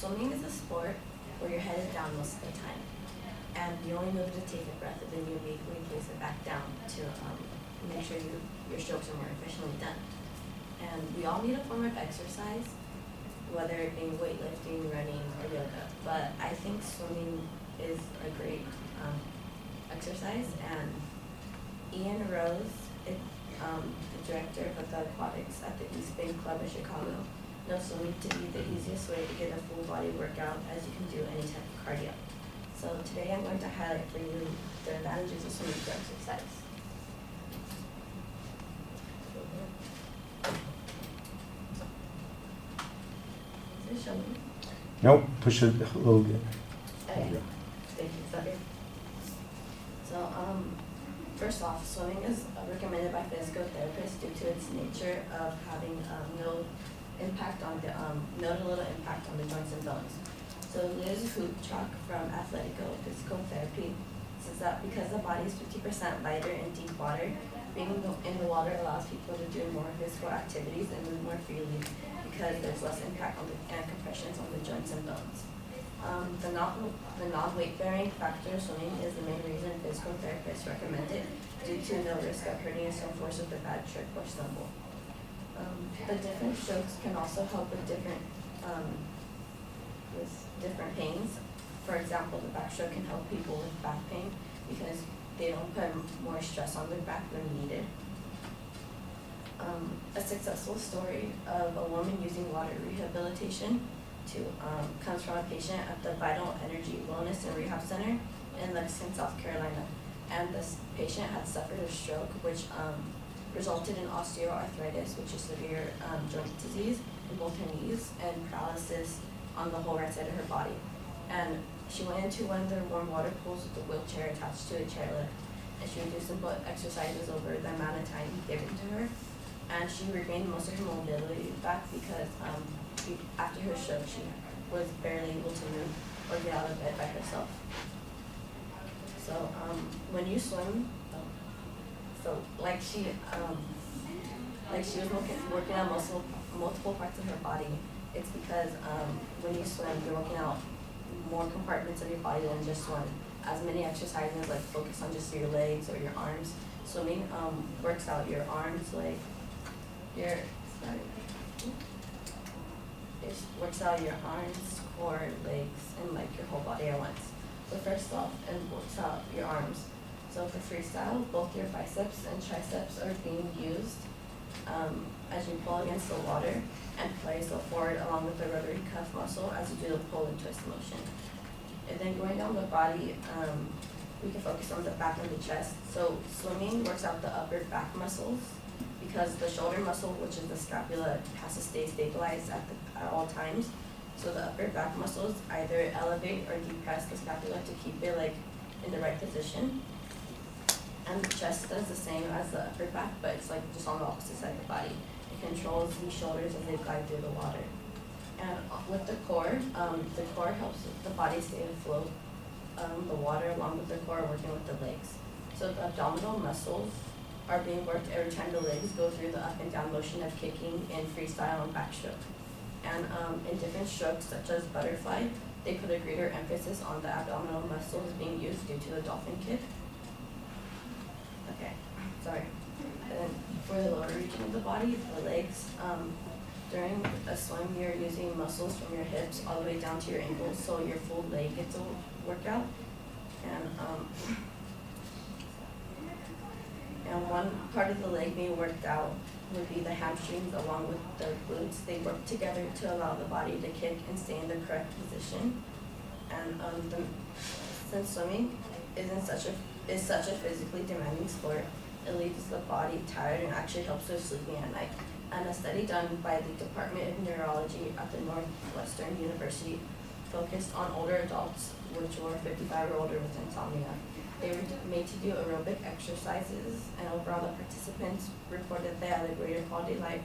swimming is a sport where your head is down most of the time, and you only move to take a breath, and then you immediately place it back down to make sure your strokes are more efficiently done. And we all need a form of exercise, whether it be weightlifting, running, or yoga. But I think swimming is a great exercise. And Ian Rose, the director of the aquatics at the East Bay Club of Chicago, knows swimming to be the easiest way to get a full body workout as you can do any type of cardio. So today I'm going to highlight for you the advantages of swimming for exercise. Show me. Nope, push it a little bit. Okay. Thank you. Sorry. So, first off, swimming is recommended by physical therapists due to its nature of having no little impact on the joints and bones. So Liz Hoopchak from Athletico Physical Therapy says that because the body is 50% lighter in deep water, being in the water allows people to do more physical activities and move more freely because there's less impact on and compressions on the joints and bones. The non-weight bearing factor of swimming is the main reason physical therapists recommend it due to no risk of hurting yourself force with a bad trick or stumble. The different strokes can also help with different pains. For example, the backstroke can help people with back pain because they don't put more stress on their back than needed. A successful story of a woman using water rehabilitation comes from a patient at the Vital Energy Wellness and Rehab Center in Lexington, South Carolina. And this patient had suffered a stroke, which resulted in osteoarthritis, which is severe joint disease in both her knees, and paralysis on the whole right side of her body. And she went into one of the warm water pools with a wheelchair attached to a chairlift, and she would do simple exercises over the amount of time given to her. And she regained most of her mobility back because after her stroke, she was barely able to move or get out of bed by herself. So when you swim, she was working on multiple parts of her body. It's because when you swim, you're working out more compartments of your body than just one. As many exercises like focus on just your legs or your arms. Swimming works out your arms, like it works out your arms, core, legs, and like your whole body at once. So first off, it works out your arms. So for freestyle, both your biceps and triceps are being used as you pull against the water and place forward along with the rotary cuff muscle as you do the pull and twist motion. And then going down the body, we can focus on the back and the chest. So swimming works out the upper back muscles because the shoulder muscle, which is the scapula, has to stay stabilized at all times. So the upper back muscles either elevate or depress the scapula to keep it like in the right position. And the chest does the same as the upper back, but it's like just on the opposite side of the body. It controls the shoulders as they glide through the water. And with the core helps the body stay afloat, the water along with the core working with the legs. So the abdominal muscles are being worked every time the legs go through the up and down motion of kicking in freestyle and backstroke. And in different strokes, such as butterfly, they put a greater emphasis on the abdominal muscles being used due to the dolphin kick. Okay, sorry. And then for the lower region of the body, the legs, during a swim, you're using muscles from your hips all the way down to your ankles, so your full leg gets a workout. And one part of the leg being worked out would be the hamstrings along with the glutes. They work together to allow the body to kick and stay in the correct position. And since swimming is such a physically demanding sport, it leaves the body tired and actually helps with sleeping at night. And a study done by the Department of Neurology at the Northwestern University focused on older adults, which were 55 or older with insomnia. They were made to do aerobic exercises, and overall the participants reported they had a greater quality of life,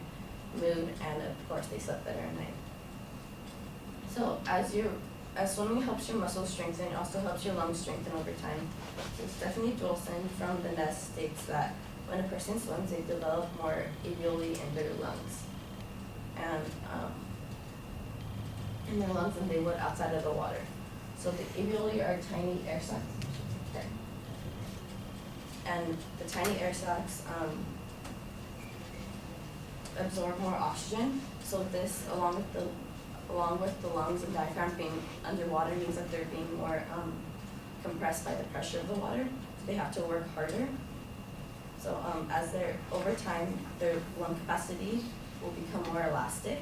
mood, and of course they slept better at night. So as swimming helps your muscles strengthen, it also helps your lungs strengthen over time. So Stephanie Jolson from the Nest states that when a person swims, they develop more alveoli in their lungs. And in their lungs than they would outside of the water. So the alveoli are tiny air sacs. Okay. And the tiny air sacs absorb more oxygen. So this, along with the lungs and diaphragm being underwater, means that they're being more compressed by the pressure of the water. So they have to work harder. So as they're over time, their lung capacity will become more elastic.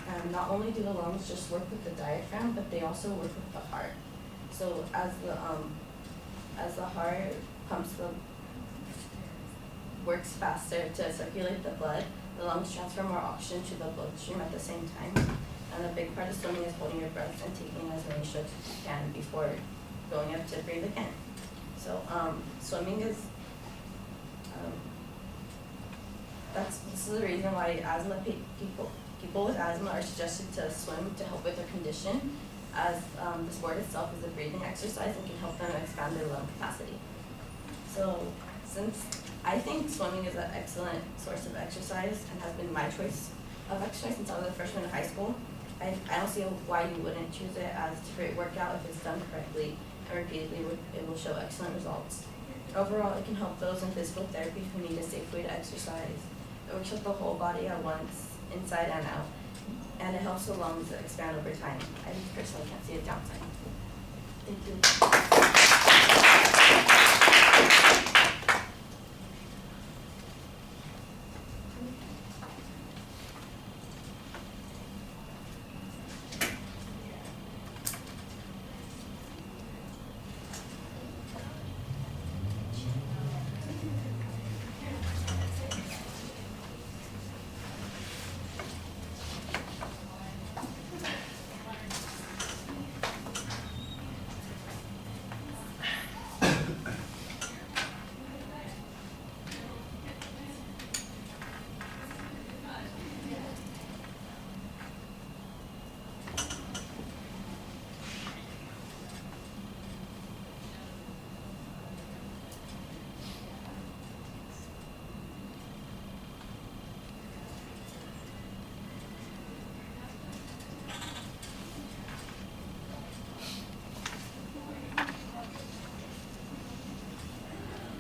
And not only do the lungs just work with the diaphragm, but they also work with the heart. So as the heart works faster to circulate the blood, the lungs transfer more oxygen to the bloodstream at the same time. And a big part of swimming is holding your breath and taking as many strokes as you can before going up to breathe again. So swimming is, this is the reason why people with asthma are suggested to swim to help with their condition, as the sport itself is a breathing exercise and can help them expand their lung capacity. So since I think swimming is an excellent source of exercise and has been my choice of exercise since I was a freshman in high school, I don't see why you wouldn't choose it as a great workout if it's done correctly and repeatedly. It will show excellent results. Overall, it can help those in physical therapy who need a safe way to exercise. It works with the whole body at once, inside and out, and it helps the lungs expand over time. I personally can't see a downside. Thank you.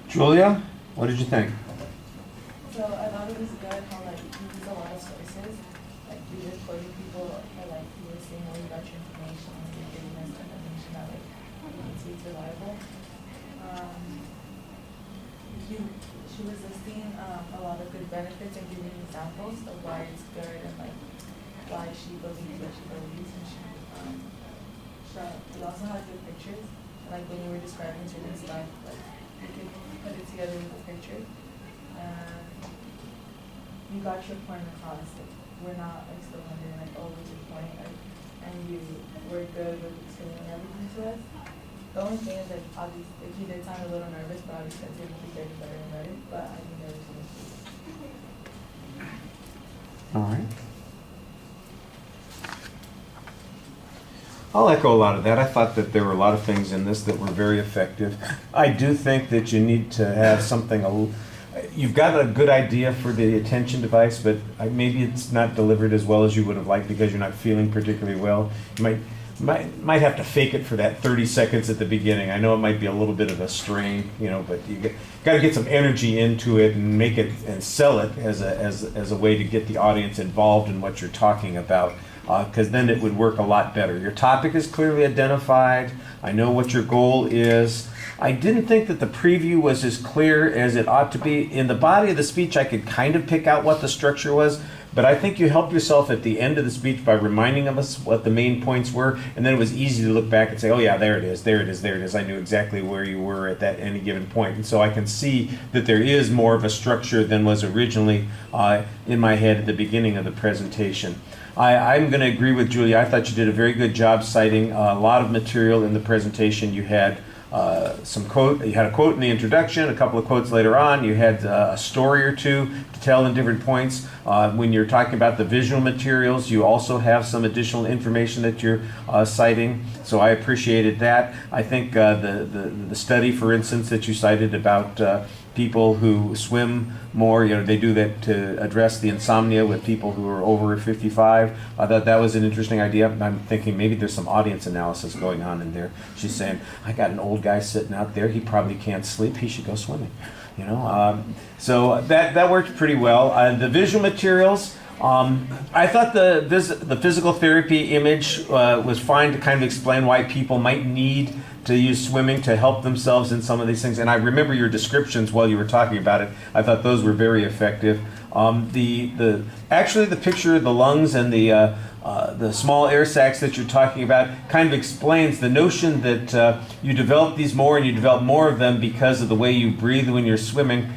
Julia, what did you think? So I thought it was good how like you use a lot of sources, like you were quoting people, or like you were saying how you got your information and you're giving us information that like you can see it's reliable. She was listing a lot of good benefits and giving examples of why it's good and like why she believes what she believes, and you also had good pictures, and like when you were describing certain stuff, like you could put it together with a picture. You got your point across. Like, we're not like still wondering like, oh, what's your point? Like, and you were good with explaining everything to us. The only thing is like obviously like, you did sound a little nervous, but obviously that's going to be getting better and better. But I think everything is good. All right. I'll echo a lot of that. I thought that there were a lot of things in this that were very effective. I do think that you need to have something, you've got a good idea for the attention device, but maybe it's not delivered as well as you would have liked because you're not feeling particularly well. You might have to fake it for that 30 seconds at the beginning. I know it might be a little bit of a strain, but you got to get some energy into it and make it and sell it as a way to get the audience involved in what you're talking about. Because then it would work a lot better. Your topic is clearly identified. I know what your goal is. I didn't think that the preview was as clear as it ought to be. In the body of the speech, I could kind of pick out what the structure was, but I think you helped yourself at the end of the speech by reminding us what the main points were, and then it was easy to look back and say, oh yeah, there it is, there it is, there it is. I knew exactly where you were at that any given point. And so I can see that there is more of a structure than was originally in my head at the beginning of the presentation. I'm going to agree with Julia. I thought you did a very good job citing a lot of material in the presentation. You had you had a quote in the introduction, a couple of quotes later on. You had a story or two to tell in different points. When you're talking about the visual materials, you also have some additional information that you're citing. So I appreciated that. I think the study, for instance, that you cited about people who swim more. You know, they do that to address the insomnia with people who are over 55. I thought that was an interesting idea. I'm thinking maybe there's some audience analysis going on in there. She's saying, I got an old guy sitting out there, he probably can't sleep, he should go swimming. You know, so that worked pretty well. The visual materials, I thought the physical therapy image was fine to kind of explain why people might need to use swimming to help themselves in some of these things. And I remember your descriptions while you were talking about it. I thought those were very effective. Actually the picture of the lungs and the small air sacs that you're talking about kind of explains the notion that you develop these more and you develop more of them because of the way you breathe when you're swimming.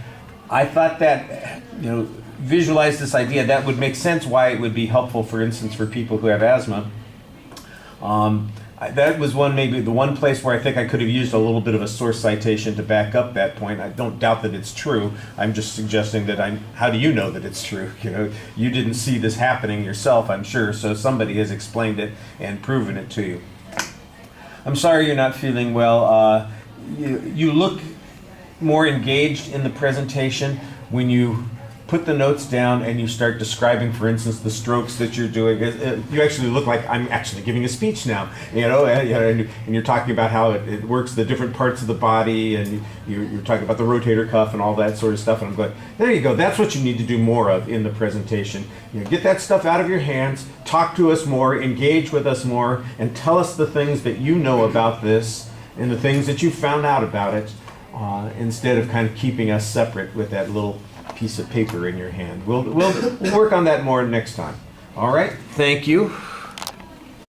I thought that, you know, visualize this idea, that would make sense why it would be helpful, for instance, for people who have asthma. That was maybe the one place where I think I could have used a little bit of a source citation to back up that point. I don't doubt that it's true. I'm just suggesting that how do you know that it's true? You know, you didn't see this happening yourself, I'm sure, so somebody has explained it and proven it to you. I'm sorry you're not feeling well. You look more engaged in the presentation when you put the notes down and you start describing, for instance, the strokes that you're doing. You actually look like I'm actually giving a speech now, you know, and you're talking about how it works, the different parts of the body, and you're talking about the rotator cuff and all that sort of stuff. And I'm going, there you go. That's what you need to do more of in the presentation. You know, get that stuff out of your hands, talk to us more, engage with us more, and tell us the things that you know about this and the things that you found out about it, instead of kind of keeping us separate with that little piece of paper in your hand. We'll work on that more next time. All right. Thank you.